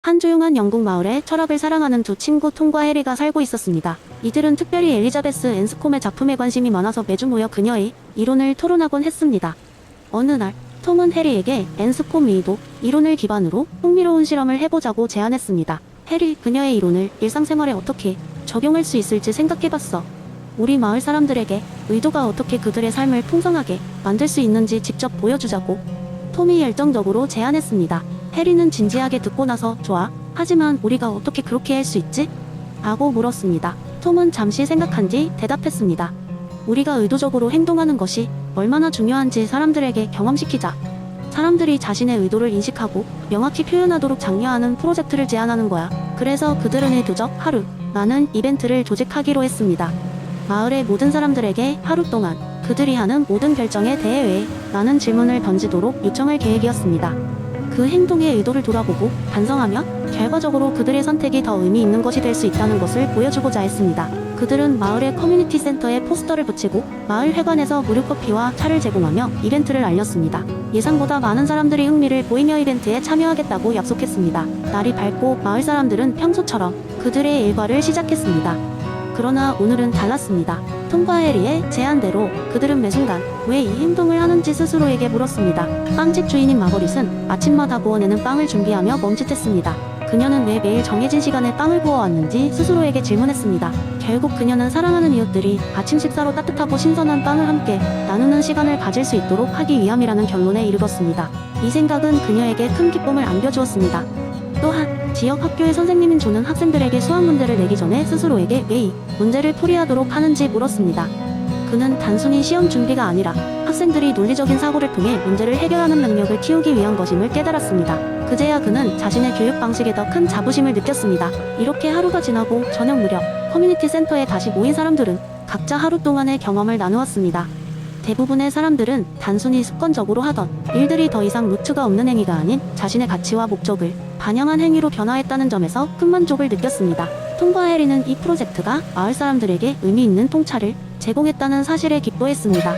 한 조용한 영국 마을에 철학을 사랑하는 두 친구 톰과 해리가 살고 있었습니다. 이들은 특별히 엘리자베스 앤스콤의 작품에 관심이 많아서 매주 모여 그녀의 이론을 토론하곤 했습니다. 어느 날 톰은 해리에게 앤스콤 이도 이론을 기반으로 흥미로운 실험을 해보자고 제안했습니다. 해리, 그녀의 이론을 일상생활에 어떻게 적용할 수 있을지 생각해봤어. 우리 마을 사람들에게 의도가 어떻게 그들의 삶을 풍성하게 만들 수 있는지 직접 보여주자고 톰이 열정적으로 제안했습니다. 해리는 진지하게 듣고 나서 좋아, 하지만 우리가 어떻게 그렇게 할 수 있지? 라고 물었습니다. 톰은 잠시 생각한 뒤 대답했습니다. 우리가 의도적으로 행동하는 것이 얼마나 중요한지 사람들에게 경험시키자. 사람들이 자신의 의도를 인식하고 명확히 표현하도록 장려하는 프로젝트를 제안하는 거야. 그래서 그들은 의도적 하루라는 이벤트를 조직하기로 했습니다. 마을의 모든 사람들에게 하루 동안 그들이 하는 모든 결정에 대해 왜? 라는 질문을 던지도록 요청할 계획이었습니다. 그 행동의 의도를 돌아보고 반성하며 결과적으로 그들의 선택이 더 의미 있는 것이 될 수 있다는 것을 보여주고자 했습니다. 그들은 마을의 커뮤니티 센터에 포스터를 붙이고 마을 회관에서 무료 커피와 차를 제공하며 이벤트를 알렸습니다. 예상보다 많은 사람들이 흥미를 보이며 이벤트에 참여하겠다고 약속했습니다. 날이 밝고 마을 사람들은 평소처럼 그들의 일과를 시작했습니다. 그러나 오늘은 달랐습니다. 톰과 해리의 제안대로 그들은 매 순간 왜 이 행동을 하는지 스스로에게 물었습니다. 빵집 주인인 마거릿은 아침마다 구워내는 빵을 준비하며 멈칫했습니다. 그녀는 왜 매일 정해진 시간에 빵을 구워왔는지 스스로에게 질문했습니다. 결국 그녀는 사랑하는 이웃들이 아침 식사로 따뜻하고 신선한 빵을 함께 나누는 시간을 가질 수 있도록 하기 위함이라는 결론에 이르렀습니다. 이 생각은 그녀에게 큰 기쁨을 안겨주었습니다. 또한 지역 학교의 선생님인 조는 학생들에게 수학 문제를 내기 전에 스스로에게 왜 이 문제를 풀이하도록 하는지 물었습니다. 그는 단순히 시험 준비가 아니라 학생들이 논리적인 사고를 통해 문제를 해결하는 능력을 키우기 위한 것임을 깨달았습니다. 그제야 그는 자신의 교육 방식에 더 큰 자부심을 느꼈습니다. 이렇게 하루가 지나고 저녁 무렵 커뮤니티 센터에 다시 모인 사람들은 각자 하루 동안의 경험을 나누었습니다. 대부분의 사람들은 단순히 습관적으로 하던 일들이 더 이상 루트가 없는 행위가 아닌 자신의 가치와 목적을 반영한 행위로 변화했다는 점에서 큰 만족을 느꼈습니다. 톰과 해리는 이 프로젝트가 마을 사람들에게 의미 있는 통찰을 제공했다는 사실에 기뻐했습니다.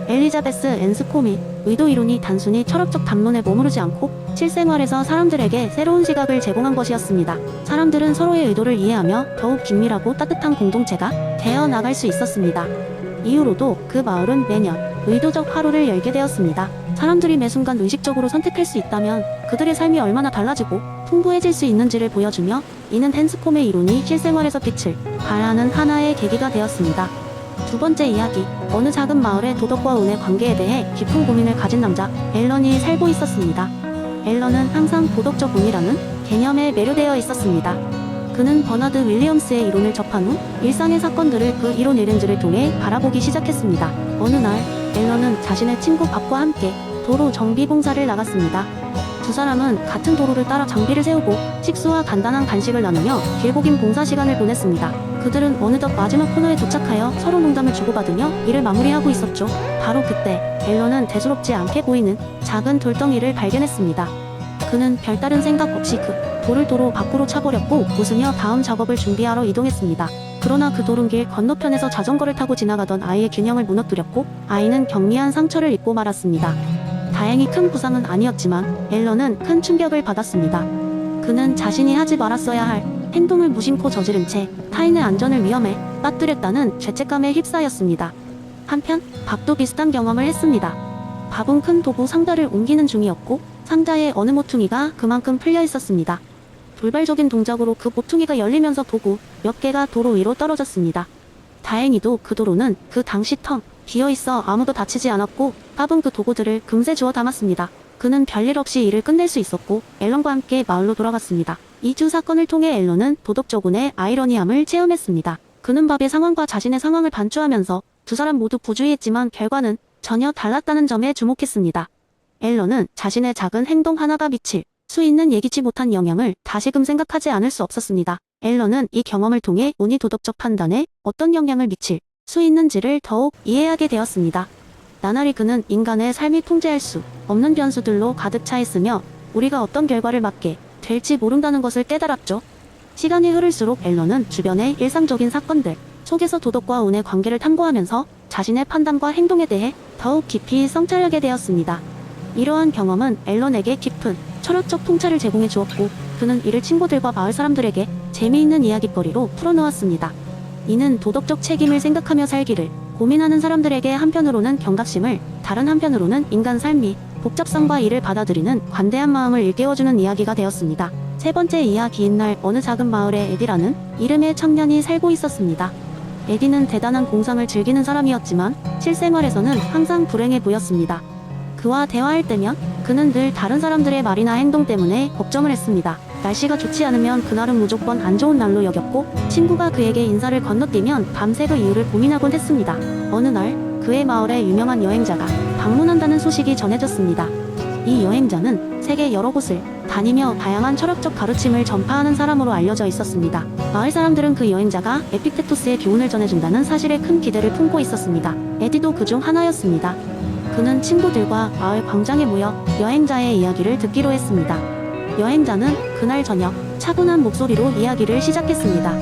엘리자베스 앤스콤의 의도 이론이 단순히 철학적 담론에 머무르지 않고 실생활에서 사람들에게 새로운 시각을 제공한 것이었습니다. 사람들은 서로의 의도를 이해하며 더욱 긴밀하고 따뜻한 공동체가 되어 나갈 수 있었습니다. 이후로도 그 마을은 매년 의도적 하루를 열게 되었습니다. 사람들이 매 순간 의식적으로 선택할 수 있다면 그들의 삶이 얼마나 달라지고 풍부해질 수 있는지를 보여주며 이는 앤스콤의 이론이 실생활에서 빛을 발하는 하나의 계기가 되었습니다. 두 번째 이야기, 어느 작은 마을의 도덕과 운의 관계에 대해 깊은 고민을 가진 남자 앨런이 살고 있었습니다. 앨런은 항상 도덕적 운이라는 개념에 매료되어 있었습니다. 그는 버나드 윌리엄스의 이론을 접한 후 일상의 사건들을 그 이론 렌즈를 통해 바라보기 시작했습니다. 어느 날 앨런은 자신의 친구 밥과 함께 도로 정비 봉사를 나갔습니다. 두 사람은 같은 도로를 따라 장비를 세우고 식수와 간단한 간식을 나누며 길고 긴 봉사 시간을 보냈습니다. 그들은 어느덧 마지막 코너에 도착하여 서로 농담을 주고받으며 일을 마무리하고 있었죠. 바로 그때 앨런은 대수롭지 않게 보이는 작은 돌덩이를 발견했습니다. 그는 별다른 생각 없이 그 돌을 도로 밖으로 차버렸고 웃으며 다음 작업을 준비하러 이동했습니다. 그러나 그 도롱길 건너편에서 자전거를 타고 지나가던 아이의 균형을 무너뜨렸고 아이는 경미한 상처를 입고 말았습니다. 다행히 큰 부상은 아니었지만 앨런은 큰 충격을 받았습니다. 그는 자신이 하지 말았어야 할 행동을 무심코 저지른 채 타인의 안전을 위험에 빠뜨렸다는 죄책감에 휩싸였습니다. 한편 밥도 비슷한 경험을 했습니다. 밥은 큰 도구 상자를 옮기는 중이었고 상자에 어느 모퉁이가 그만큼 풀려 있었습니다. 돌발적인 동작으로 그 모퉁이가 열리면서 도구 몇 개가 도로 위로 떨어졌습니다. 다행히도 그 도로는 그 당시 텅 비어있어 아무도 다치지 않았고 밥은 그 도구들을 금세 주워 담았습니다. 그는 별일 없이 일을 끝낼 수 있었고 앨런과 함께 마을로 돌아갔습니다. 이 두 사건을 통해 앨런은 도덕적 운의 아이러니함을 체험했습니다. 그는 밥의 상황과 자신의 상황을 반추하면서 두 사람 모두 부주의했지만 결과는 전혀 달랐다는 점에 주목했습니다. 앨런은 자신의 작은 행동 하나가 미칠 수 있는 예기치 못한 영향을 다시금 생각하지 않을 수 없었습니다. 앨런은 이 경험을 통해 운이 도덕적 판단에 어떤 영향을 미칠 수 있는지를 더욱 이해하게 되었습니다. 나날이 그는 인간의 삶이 통제할 수 없는 변수들로 가득 차 있으며 우리가 어떤 결과를 맞게 될지 모른다는 것을 깨달았죠. 시간이 흐를수록 앨런은 주변의 일상적인 사건들 속에서 도덕과 운의 관계를 탐구하면서 자신의 판단과 행동에 대해 더욱 깊이 성찰하게 되었습니다. 이러한 경험은 앨런에게 깊은 철학적 통찰을 제공해 주었고 그는 이를 친구들과 마을 사람들에게 재미있는 이야깃거리로 풀어놓았습니다. 이는 도덕적 책임을 생각하며 살기를 고민하는 사람들에게 한편으로는 경각심을, 다른 한편으로는 인간 삶이 복잡성과 이를 받아들이는 관대한 마음을 일깨워주는 이야기가 되었습니다. 세 번째 이야기인 날 어느 작은 마을에 에디라는 이름의 청년이 살고 있었습니다. 에디는 대단한 공상을 즐기는 사람이었지만 실생활에서는 항상 불행해 보였습니다. 그와 대화할 때면 그는 늘 다른 사람들의 말이나 행동 때문에 걱정을 했습니다. 날씨가 좋지 않으면 그날은 무조건 안 좋은 날로 여겼고 친구가 그에게 인사를 건너뛰면 밤새 그 이유를 고민하곤 했습니다. 어느 날 그의 마을에 유명한 여행자가 방문한다는 소식이 전해졌습니다. 이 여행자는 세계 여러 곳을 다니며 다양한 철학적 가르침을 전파하는 사람으로 알려져 있었습니다. 마을 사람들은 그 여행자가 에픽테토스의 교훈을 전해준다는 사실에 큰 기대를 품고 있었습니다. 에디도 그중 하나였습니다. 그는 친구들과 마을 광장에 모여 여행자의 이야기를 듣기로 했습니다. 여행자는 그날 저녁 차분한 목소리로 이야기를 시작했습니다.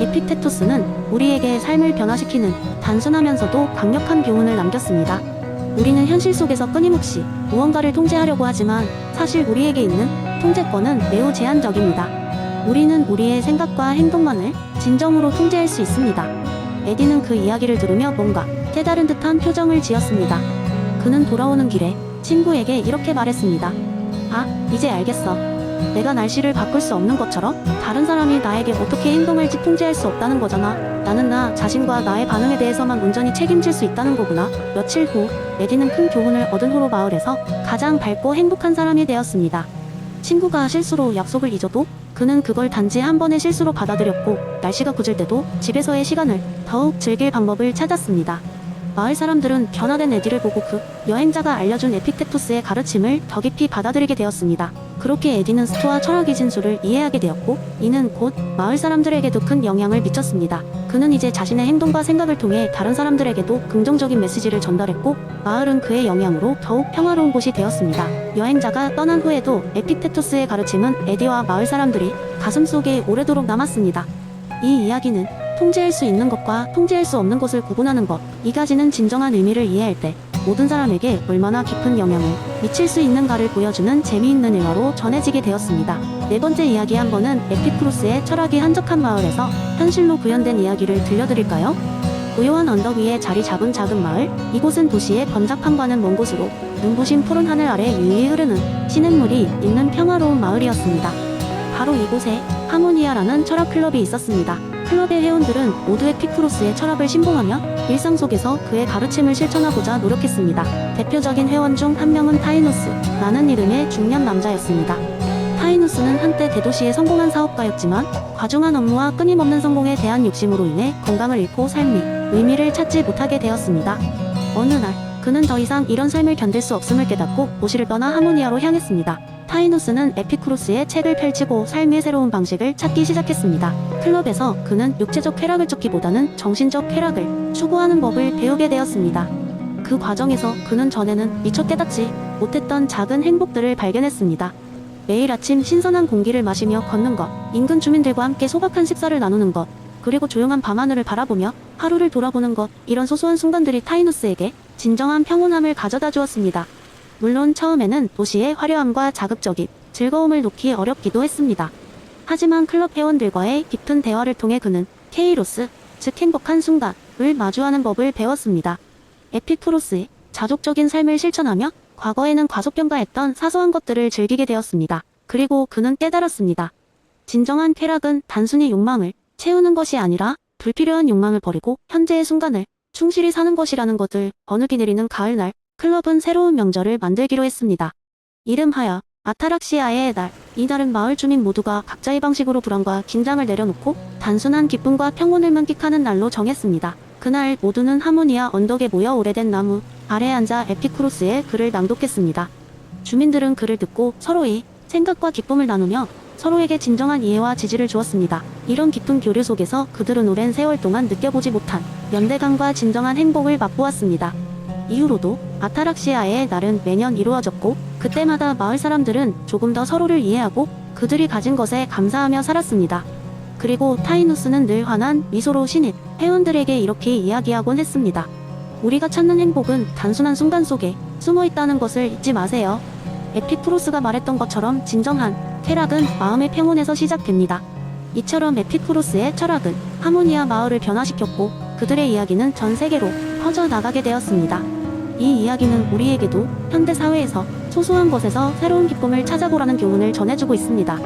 에픽테토스는 우리에게 삶을 변화시키는 단순하면서도 강력한 교훈을 남겼습니다. 우리는 현실 속에서 끊임없이 무언가를 통제하려고 하지만 사실 우리에게 있는 통제권은 매우 제한적입니다. 우리는 우리의 생각과 행동만을 진정으로 통제할 수 있습니다. 에디는 그 이야기를 들으며 뭔가 깨달은 듯한 표정을 지었습니다. 그는 돌아오는 길에 친구에게 이렇게 말했습니다. 아, 이제 알겠어. 내가 날씨를 바꿀 수 없는 것처럼 다른 사람이 나에게 어떻게 행동할지 통제할 수 없다는 거잖아. 나는 나 자신과 나의 반응에 대해서만 온전히 책임질 수 있다는 거구나. 며칠 후 에디는 큰 교훈을 얻은 후로 마을에서 가장 밝고 행복한 사람이 되었습니다. 친구가 실수로 약속을 잊어도 그는 그걸 단지 한 번의 실수로 받아들였고 날씨가 굳을 때도 집에서의 시간을 더욱 즐길 방법을 찾았습니다. 마을 사람들은 변화된 에디를 보고 그 여행자가 알려준 에픽테토스의 가르침을 더 깊이 받아들이게 되었습니다. 그렇게 에디는 스토아 철학의 진수를 이해하게 되었고 이는 곧 마을 사람들에게도 큰 영향을 미쳤습니다. 그는 이제 자신의 행동과 생각을 통해 다른 사람들에게도 긍정적인 메시지를 전달했고 마을은 그의 영향으로 더욱 평화로운 곳이 되었습니다. 여행자가 떠난 후에도 에픽테토스의 가르침은 에디와 마을 사람들이 가슴속에 오래도록 남았습니다. 이 이야기는 통제할 수 있는 것과 통제할 수 없는 것을 구분하는 것, 이 가지는 진정한 의미를 이해할 때 모든 사람에게 얼마나 깊은 영향을 미칠 수 있는가를 보여주는 재미있는 일화로 전해지게 되었습니다. 네 번째 이야기 한 번은 에피쿠로스의 철학이 한적한 마을에서 현실로 구현된 이야기를 들려드릴까요? 고요한 언덕 위에 자리 잡은 작은 마을, 이곳은 도시의 번잡함과는 먼 곳으로 눈부신 푸른 하늘 아래 유유히 흐르는 시냇물이 있는 평화로운 마을이었습니다. 바로 이곳에 하모니아라는 철학 클럽이 있었습니다. 클럽의 회원들은 모두 에피쿠로스의 철학을 신봉하며 일상 속에서 그의 가르침을 실천하고자 노력했습니다. 대표적인 회원 중 한 명은 타이노스라는 이름의 중년 남자였습니다. 타이노스는 한때 대도시의 성공한 사업가였지만 과중한 업무와 끊임없는 성공에 대한 욕심으로 인해 건강을 잃고 삶이 의미를 찾지 못하게 되었습니다. 어느 날 그는 더 이상 이런 삶을 견딜 수 없음을 깨닫고 도시를 떠나 하모니아로 향했습니다. 타이노스는 에피쿠로스의 책을 펼치고 삶의 새로운 방식을 찾기 시작했습니다. 클럽에서 그는 육체적 쾌락을 쫓기보다는 정신적 쾌락을 추구하는 법을 배우게 되었습니다. 그 과정에서 그는 전에는 미처 깨닫지 못했던 작은 행복들을 발견했습니다. 매일 아침 신선한 공기를 마시며 걷는 것, 인근 주민들과 함께 소박한 식사를 나누는 것, 그리고 조용한 밤하늘을 바라보며 하루를 돌아보는 것, 이런 소소한 순간들이 타이노스에게 진정한 평온함을 가져다 주었습니다. 물론 처음에는 도시의 화려함과 자극적인 즐거움을 놓기 어렵기도 했습니다. 하지만 클럽 회원들과의 깊은 대화를 통해 그는 케이로스, 즉 행복한 순간을 마주하는 법을 배웠습니다. 에피쿠로스의 자족적인 삶을 실천하며 과거에는 과소평가했던 사소한 것들을 즐기게 되었습니다. 그리고 그는 깨달았습니다. 진정한 쾌락은 단순히 욕망을 채우는 것이 아니라 불필요한 욕망을 버리고 현재의 순간을 충실히 사는 것이라는 것을. 어느 비 내리는 가을날 클럽은 새로운 명절을 만들기로 했습니다. 이름하여 아타락시아의 날. 이날은 마을 주민 모두가 각자의 방식으로 불안과 긴장을 내려놓고 단순한 기쁨과 평온을 만끽하는 날로 정했습니다. 그날 모두는 하모니아 언덕에 모여 오래된 나무 아래에 앉아 에피쿠로스의 글을 낭독했습니다. 주민들은 글을 듣고 서로의 생각과 기쁨을 나누며 서로에게 진정한 이해와 지지를 주었습니다. 이런 깊은 교류 속에서 그들은 오랜 세월 동안 느껴보지 못한 연대감과 진정한 행복을 맛보았습니다. 이후로도 아타락시아의 날은 매년 이루어졌고 그때마다 마을 사람들은 조금 더 서로를 이해하고 그들이 가진 것에 감사하며 살았습니다. 그리고 타이누스는 늘 환한 미소로 신입 회원들에게 이렇게 이야기하곤 했습니다. 우리가 찾는 행복은 단순한 순간 속에 숨어있다는 것을 잊지 마세요. 에피쿠로스가 말했던 것처럼 진정한 쾌락은 마음의 평온에서 시작됩니다. 이처럼 에피쿠로스의 철학은 하모니아 마을을 변화시켰고 그들의 이야기는 전 세계로 퍼져나가게 되었습니다. 이 이야기는 우리에게도 현대 사회에서 소소한 것에서 새로운 기쁨을 찾아보라는 교훈을 전해주고 있습니다.